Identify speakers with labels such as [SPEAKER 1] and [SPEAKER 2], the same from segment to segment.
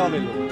[SPEAKER 1] हवा में लो।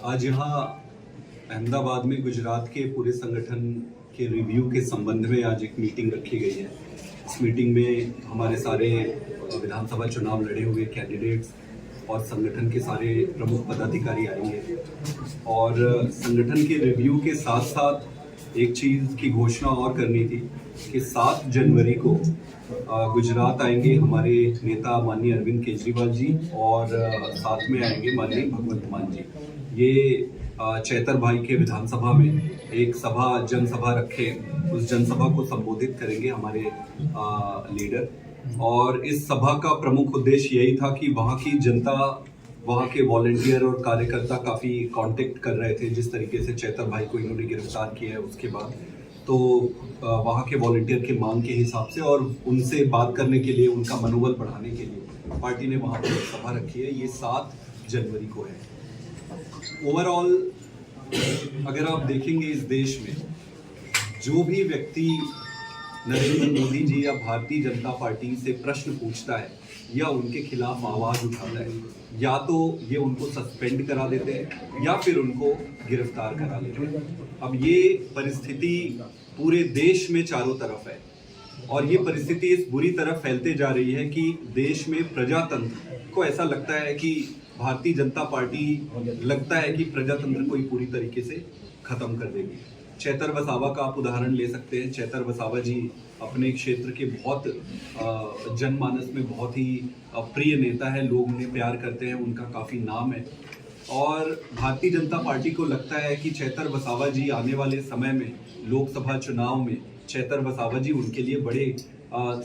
[SPEAKER 2] आज यहाँ अहमदाबाद में गुजरात के पूरे संगठन के रिव्यू के संबंध में आज एक मीटिंग रखी गई है। इस मीटिंग में हमारे सारे विधानसभा चुनाव लड़े हुए कैंडिडेट्स और संगठन के सारे प्रमुख पदाधिकारी आएंगे और संगठन के रिव्यू के साथ साथ एक चीज़ की घोषणा और करनी थी कि 7 जनवरी को गुजरात आएंगे हमारे नेता माननीय अरविंद केजरीवाल जी और साथ में आएंगे माननीय भगवंत मान जी। ये चैतर भाई के विधानसभा में एक जनसभा रखे, उस जनसभा को संबोधित करेंगे हमारे लीडर। और इस सभा का प्रमुख उद्देश्य यही था कि वहाँ की जनता, वहाँ के वॉलंटियर और कार्यकर्ता काफ़ी कांटेक्ट कर रहे थे। जिस तरीके से चैतर भाई को इन्होंने गिरफ्तार किया है उसके बाद, तो वहाँ के वॉलंटियर की मांग के हिसाब से और उनसे बात करने के लिए, उनका मनोबल बढ़ाने के लिए पार्टी ने वहाँ पर सभा रखी है। ये 7 जनवरी को है। ओवरऑल अगर आप देखेंगे इस देश में जो भी व्यक्ति नरेंद्र मोदी जी या भारतीय जनता पार्टी से प्रश्न पूछता है या उनके खिलाफ आवाज उठाता है, या तो ये उनको सस्पेंड करा देते हैं या फिर उनको गिरफ्तार करा लेते हैं। अब ये परिस्थिति पूरे देश में चारों तरफ है और ये परिस्थिति इस बुरी तरह फैलते जा रही है कि देश में प्रजातंत्र को ऐसा लगता है कि भारतीय जनता पार्टी लगता है कि प्रजातंत्र को ही पूरी तरीके से खत्म कर देगी। चैतर वसावा का आप उदाहरण ले सकते हैं। चैतर वसावा जी अपने क्षेत्र के बहुत जनमानस में बहुत ही प्रिय नेता है, लोग उन्हें प्यार करते हैं, उनका काफ़ी नाम है। और भारतीय जनता पार्टी को लगता है कि चैतर वसावा जी आने वाले समय में लोकसभा चुनाव में चैतर वसावा जी उनके लिए बड़े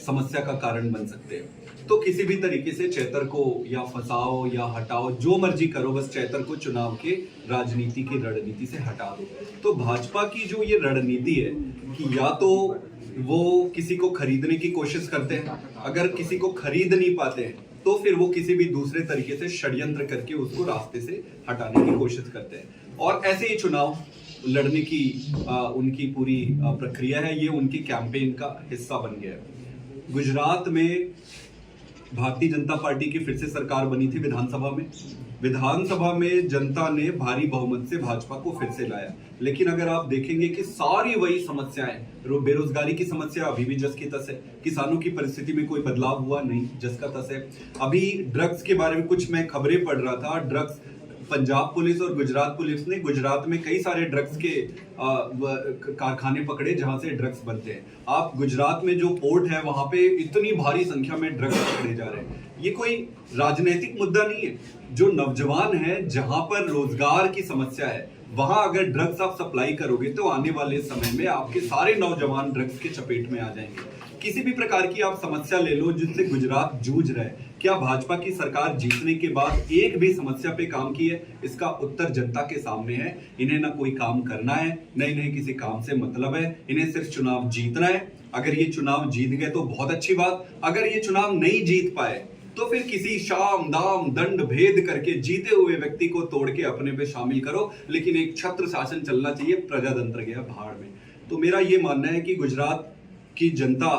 [SPEAKER 2] समस्या का कारण बन सकते हैं। तो किसी भी तरीके से चैतर को या फंसाओ या हटाओ, जो मर्जी करो, बस चैतर को चुनाव के राजनीति की रणनीति से हटा दो। तो भाजपा की जो ये रणनीति है कि या तो वो किसी को खरीदने की कोशिश करते हैं, अगर किसी को खरीद नहीं पाते हैं तो फिर वो किसी भी दूसरे तरीके से षड्यंत्र करके उसको रास्ते से हटाने की कोशिश करते हैं। और ऐसे ही चुनाव लड़ने की उनकी पूरी प्रक्रिया है। ये उनकी कैंपेन का हिस्सा बन गया है। गुजरात में भारतीय जनता पार्टी की फिर से सरकार बनी थी। विधानसभा में जनता ने भारी बहुमत से भाजपा को फिर से लाया। लेकिन अगर आप देखेंगे कि सारी वही समस्याएं, बेरोजगारी की समस्या अभी भी जस की तस है, किसानों की परिस्थिति में कोई बदलाव हुआ नहीं, जस का तस है। अभी ड्रग्स के बारे में कुछ मैं खबरें पढ़ रहा था। ड्रग्स, पंजाब पुलिस और गुजरात पुलिस ने गुजरात में कई सारे ड्रग्स के कारखाने पकड़े जहां से ड्रग्स बनते हैं। आप गुजरात में जो पोर्ट है वहां पे इतनी भारी संख्या में ड्रग्स पकड़े जा रहे हैं। ये कोई राजनीतिक मुद्दा नहीं है। जो नौजवान है, जहां पर रोजगार की समस्या है, वहां अगर ड्रग्स आप सप्लाई करोगे तो आने वाले समय में आपके सारे नौजवान ड्रग्स के चपेट में आ जाएंगे। किसी भी प्रकार की आप समस्या ले लो जिससे गुजरात जूझ रहा है, क्या भाजपा की सरकार जीतने के बाद एक भी समस्या पे काम की है? इसका उत्तर जनता के सामने है। इन्हें ना कोई काम करना है, न इन्हें किसी काम से मतलब है। इन्हें सिर्फ चुनाव जीतना है। अगर ये चुनाव जीत गए तो बहुत अच्छी बात, अगर ये चुनाव नहीं जीत पाए तो फिर किसी शाम दाम दंड भेद करके जीते हुए व्यक्ति को तोड़ के अपने पे शामिल करो, लेकिन एक छत्र शासन चलना चाहिए। प्रजातंत्र गया भाड़ में। तो मेरा ये मानना है कि गुजरात की जनता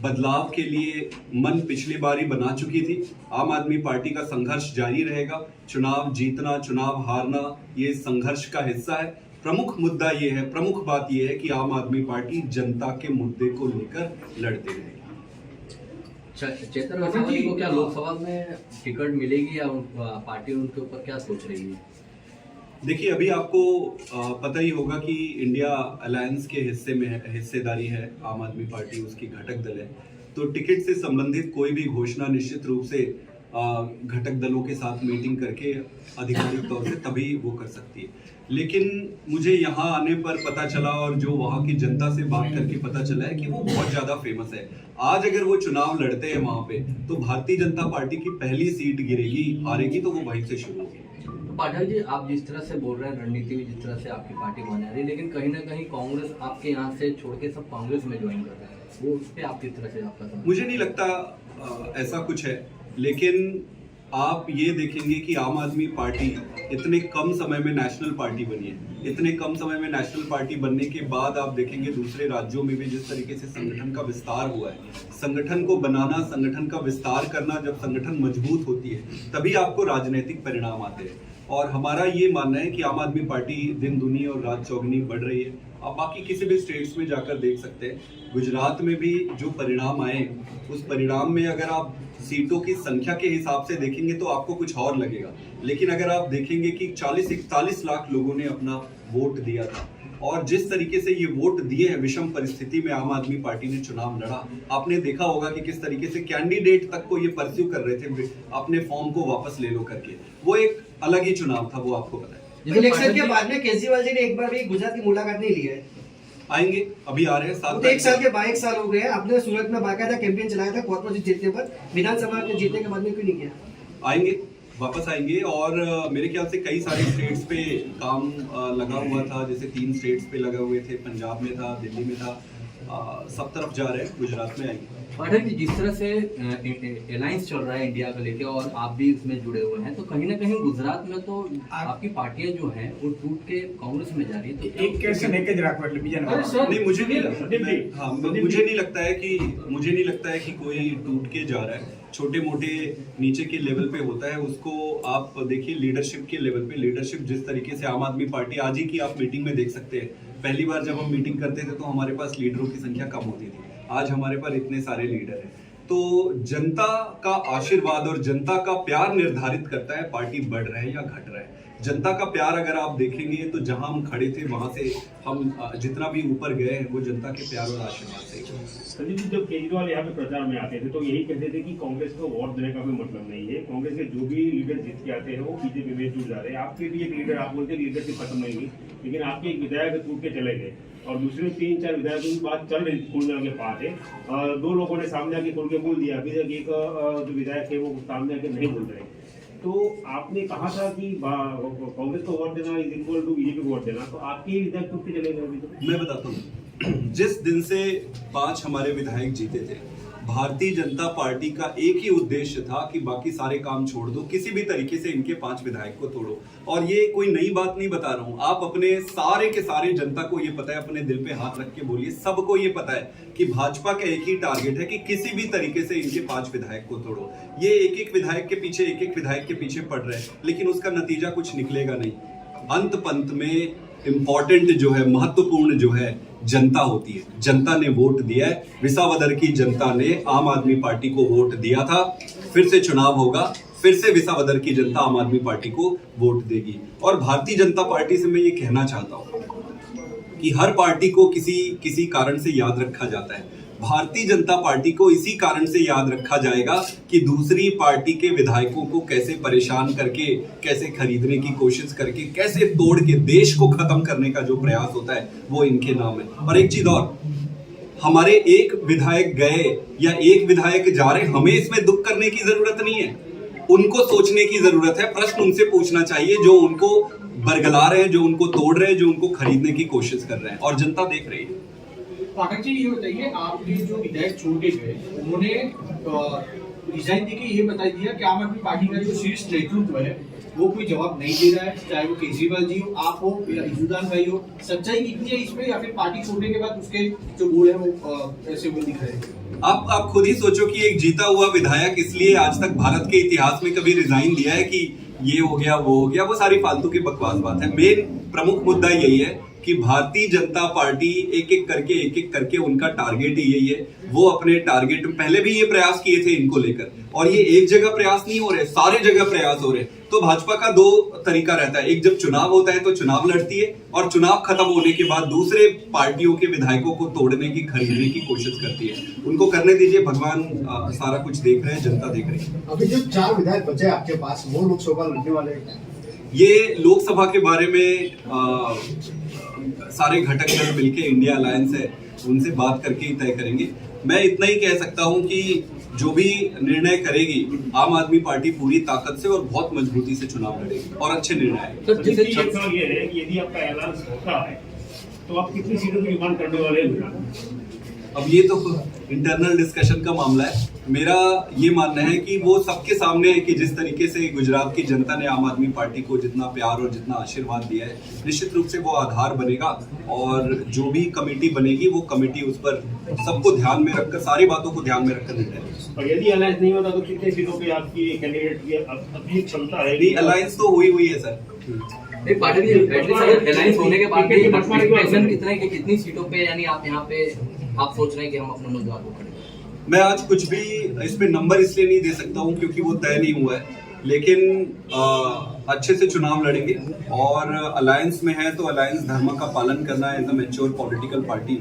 [SPEAKER 2] बदलाव के लिए मन पिछली बारी बना चुकी थी। आम आदमी पार्टी का संघर्ष जारी रहेगा। चुनाव जीतना, चुनाव हारना, ये संघर्ष का हिस्सा है। प्रमुख मुद्दा ये है, प्रमुख बात ये है कि आम आदमी पार्टी जनता के मुद्दे को लेकर लड़ती रहेगी।
[SPEAKER 3] चेतन वसावा जी को क्या लोकसभा में टिकट मिलेगी या पार्टी उनके ऊपर क्या सोच रही है?
[SPEAKER 2] देखिए, अभी आपको पता ही होगा कि इंडिया अलायंस के हिस्सेदारी है आम आदमी पार्टी, उसकी घटक दल है। तो टिकट से संबंधित कोई भी घोषणा निश्चित रूप से घटक दलों के साथ मीटिंग करके आधिकारिक तौर से तभी वो कर सकती है। लेकिन मुझे यहाँ आने पर पता चला और जो वहाँ की जनता से बात करके पता चला है कि वो बहुत ज्यादा फेमस है। आज अगर वो चुनाव लड़ते हैं वहां पे, तो भारतीय जनता पार्टी की पहली सीट गिरेगी, हारेगी तो वो वहीं से शुरू होगी।
[SPEAKER 3] तो पाठक जी, आप जिस तरह से बोल रहे हैं, रणनीति भी जिस तरह से आपकी पार्टी बना रही है, लेकिन कहीं ना कहीं कांग्रेस आपके यहाँ से छोड़ के सब कांग्रेस में ज्वाइन कर रहे हैं, वो उस पर आप किस तरह से आपका समझ?
[SPEAKER 2] मुझे नहीं लगता ऐसा कुछ है, लेकिन आप ये देखेंगे कि आम आदमी पार्टी इतने कम समय में नेशनल पार्टी बनी है। इतने कम समय में नेशनल पार्टी बनने के बाद आप देखेंगे दूसरे राज्यों में भी जिस तरीके से संगठन का विस्तार हुआ है। संगठन को बनाना, संगठन का विस्तार करना, जब संगठन मजबूत होती है तभी आपको राजनीतिक परिणाम आते हैं। और हमारा ये मानना है कि आम आदमी पार्टी दिन दुनी और रात चौगुनी बढ़ रही है। आप बाकी किसी भी स्टेट्स में जाकर देख सकते हैं, गुजरात में भी जो परिणाम आए, उस परिणाम में अगर आप सीटों की संख्या के हिसाब से देखेंगे तो आपको कुछ और लगेगा। लेकिन अगर आप देखेंगे कि 40-41 लाख लोगों ने अपना वोट दिया था, और जिस तरीके से ये वोट दिए हैं, विषम परिस्थिति में आम आदमी पार्टी ने चुनाव लड़ा। आपने देखा होगा कि किस तरीके से कैंडिडेट तक को ये परस्यू कर रहे थे अपने फॉर्म को वापस ले लो करके। वो एक अलग ही चुनाव था, वो आपको पता है।
[SPEAKER 1] इलेक्शन के बाद में केजरीवाल जी ने एक बार भी गुजरात की मुलाकात नहीं ली है।
[SPEAKER 2] आएंगे, अभी आ रहे हैं।
[SPEAKER 1] 1 साल के बाद 1 साल हो गए हैं, आपने सूरत में बाकायदा कैंपेन चलाया था कॉर्पोरेट जीतने पर, विधानसभा के जीतने के बाद में क्यों नहीं किया?
[SPEAKER 2] आएंगे, वापस आएंगे। और मेरे ख्याल से कई सारे स्टेट्स पे काम लगा हुआ था, जैसे 3 स्टेट्स पे लगे हुए थे, पंजाब में था, दिल्ली में था, सब तरफ जा रहे हैं, गुजरात में आएंगे।
[SPEAKER 3] पाठक जी, जिस तरह से अलायंस चल रहा है इंडिया को लेके और आप भी इसमें जुड़े हुए हैं, तो कहीं ना कहीं गुजरात में तो आपकी पार्टियां जो हैं वो टूट के कांग्रेस में जा रही है। तो
[SPEAKER 4] एक कैसे लेके जरा
[SPEAKER 2] नहीं, मुझे नहीं लगता है कि कोई टूट के जा रहा है। छोटे मोटे नीचे के लेवल पे होता है, उसको आप देखिए लीडरशिप के लेवल पे। लीडरशिप जिस तरीके से आम आदमी पार्टी, आज ही की आप मीटिंग में देख सकते हैं, पहली बार जब हम मीटिंग करते थे तो हमारे पास लीडरों की संख्या कम होती थी, आज हमारे पास इतने सारे लीडर हैं। तो जनता का आशीर्वाद और जनता का प्यार निर्धारित करता है पार्टी बढ़ रहा है या घट रहा है। जनता का प्यार अगर आप देखेंगे तो जहां हम खड़े थे वहां से हम जितना भी ऊपर गए हैं वो जनता के प्यार और आशीर्वाद से।
[SPEAKER 5] संजीव जी, जब केजरीवाल यहाँ पे प्रचार में आते थे तो यही कहते थे कि कांग्रेस को वोट देने का कोई मतलब नहीं है, कांग्रेस के जो भी लीडर जीत के आते हैं वो बीजेपी में जुड़ जा रहे हैं। आपके भी एक लीडर, आप बोलते लीडरशिप खत्म नहीं हुई, लेकिन आपके एक विधायक टूट के चले गए और दूसरे 3-4 विधायकों की बात चल रही खुलने के पास है। 2 लोगों ने सामने आके खुल के बोल दिया, अभी तक एक जो विधायक है वो सामने आके नहीं बोल रहे। तो आपने कहा था कि कांग्रेस को वोट देना इज इक्वल टू बीजेपी को वोट देना, तो आपके विधायक टूट के चले गए अभी तो।
[SPEAKER 2] मैं बताता हूँ, जिस दिन से 5 हमारे विधायक जीते थे, भारतीय जनता पार्टी का एक ही उद्देश्य था कि बाकी सारे काम छोड़ दो, किसी भी तरीके से इनके 5 विधायक को तोड़ो। और ये कोई नई बात नहीं बता रहा हूं, आप अपने सारे के सारे जनता को ये पता है, अपने दिल पे हाथ रख के बोलिए, सबको ये पता है कि भाजपा का एक ही टारगेट है कि किसी भी तरीके से इनके 5 विधायक को तोड़ो। ये एक विधायक के पीछे, एक विधायक के पीछे पड़ रहे हैं, लेकिन उसका नतीजा कुछ निकलेगा नहीं। अंत पंत में इम्पोर्टेंट जो है, महत्वपूर्ण जो है, जनता होती है। जनता ने वोट दिया है, विसावदर की जनता ने आम आदमी पार्टी को वोट दिया था। फिर से चुनाव होगा, फिर से विसावदर की जनता आम आदमी पार्टी को वोट देगी। और भारतीय जनता पार्टी से मैं ये कहना चाहता हूं कि हर पार्टी को किसी कारण से याद रखा जाता है। भारतीय जनता पार्टी को इसी कारण से याद रखा जाएगा कि दूसरी पार्टी के विधायकों को कैसे परेशान करके, कैसे खरीदने की कोशिश करके, कैसे तोड़ के देश को खत्म करने का जो प्रयास होता है वो इनके नाम है। और एक चीज और, हमारे एक विधायक गए या एक विधायक जा रहे, हमें इसमें दुख करने की जरूरत नहीं है, उनको सोचने की जरूरत है। प्रश्न उनसे पूछना चाहिए जो उनको बरगला रहे हैं, जो उनको तोड़ रहे हैं, जो उनको खरीदने की कोशिश कर रहे हैं, और जनता देख रही है।
[SPEAKER 6] पाठक जी, ये बताइए, आपके जो विधायक छोड़ के गए उन्होंने रिजाइन देके ये बता दिया कि आम आदमी पार्टी का जो शीर्ष नेतृत्व है वो कोई जवाब नहीं दे रहा है, चाहे वो केजरीवाल जी हो, आप हो या इजुदान भाई हो। सच्चाई कितनी है इसमें, या फिर पार्टी छोड़ने के बाद उसके जो बोल है वो ऐसे हुए दिख रहे हैं?
[SPEAKER 2] आप खुद ही सोचो कि एक जीता हुआ विधायक इसलिए आज तक भारत के इतिहास में कभी रिजाइन दिया है कि ये हो गया वो हो गया, वो सारी फालतू की बकवास बात है। मेन प्रमुख मुद्दा यही है कि भारतीय जनता पार्टी एक एक करके उनका टारगेट ही यही है। वो अपने टारगेट में पहले भी ये प्रयास किए थे इनको लेकर, और ये एक जगह प्रयास नहीं हो रहे, सारे जगह प्रयास हो रहे। तो भाजपा का दो तरीका रहता है, एक जब चुनाव होता है तो चुनाव लड़ती है, और चुनाव खत्म होने के बाद दूसरे पार्टियों के विधायकों को तोड़ने की, खरीदने की कोशिश करती है। उनको करने दीजिए, भगवान सारा कुछ देख रहे हैं, जनता देख रही है।
[SPEAKER 4] अभी जो 4 विधायक बचे आपके पास, वो लोकसभा लड़ने वाले हैं?
[SPEAKER 2] ये लोकसभा के बारे में सारे घटक दल मिलके इंडिया अलायंस है, उनसे बात करके ही तय करेंगे। मैं इतना ही कह सकता हूं कि जो भी निर्णय करेगी आम आदमी पार्टी पूरी ताकत से और बहुत मजबूती से चुनाव लड़ेगी और अच्छे निर्णय आएंगे।
[SPEAKER 3] तो जैसे
[SPEAKER 5] ये सवाल ये है कि यदि आपका ऐलान होता है तो आप कितनी सीटों की डिमांड करने वाले हैं?
[SPEAKER 2] अब ये तो इंटरनल डिस्कशन का मामला है। मेरा ये मानना है कि वो सबके सामने है कि जिस तरीके से गुजरात की जनता ने आम आदमी पार्टी को जितना प्यार और जितना आशीर्वाद दिया है, निश्चित रूप से वो आधार बनेगा, और जो भी कमेटी बनेगी वो कमेटी उस पर सबको ध्यान में रखकर, सारी बातों को ध्यान में रखकर निर्णय लेगी।
[SPEAKER 5] और यदि अलायंस नहीं होता तो कितने सीटों पे आपकी कैंडिडेट की अपनी क्षमता है?
[SPEAKER 2] अलायंस तो हुई है सर।
[SPEAKER 3] एक पार्टी एटलीस्ट अलायंस होने के बाद भी प्रेजेंट कितनी सीटों पे, यानी आप यहाँ पे आप सोच रहे हैं कि हम अपने उम्मीदवार को खड़े करें?
[SPEAKER 2] मैं आज कुछ भी इस पे नंबर इसलिए नहीं दे सकता हूँ क्योंकि वो तय नहीं हुआ है, लेकिन अच्छे से चुनाव लड़ेंगे, और अलायंस में है तो अलायंस धर्म का पालन करना है। As a mature political party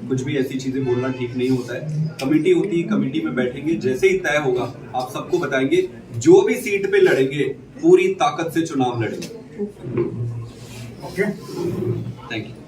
[SPEAKER 2] कुछ भी ऐसी चीजें बोलना ठीक नहीं होता है। कमेटी होती है, कमेटी में बैठेंगे, जैसे ही तय होगा आप सबको बताएंगे। जो भी सीट पे लड़ेंगे पूरी ताकत से चुनाव लड़ेंगे।
[SPEAKER 4] Okay,
[SPEAKER 2] thank you.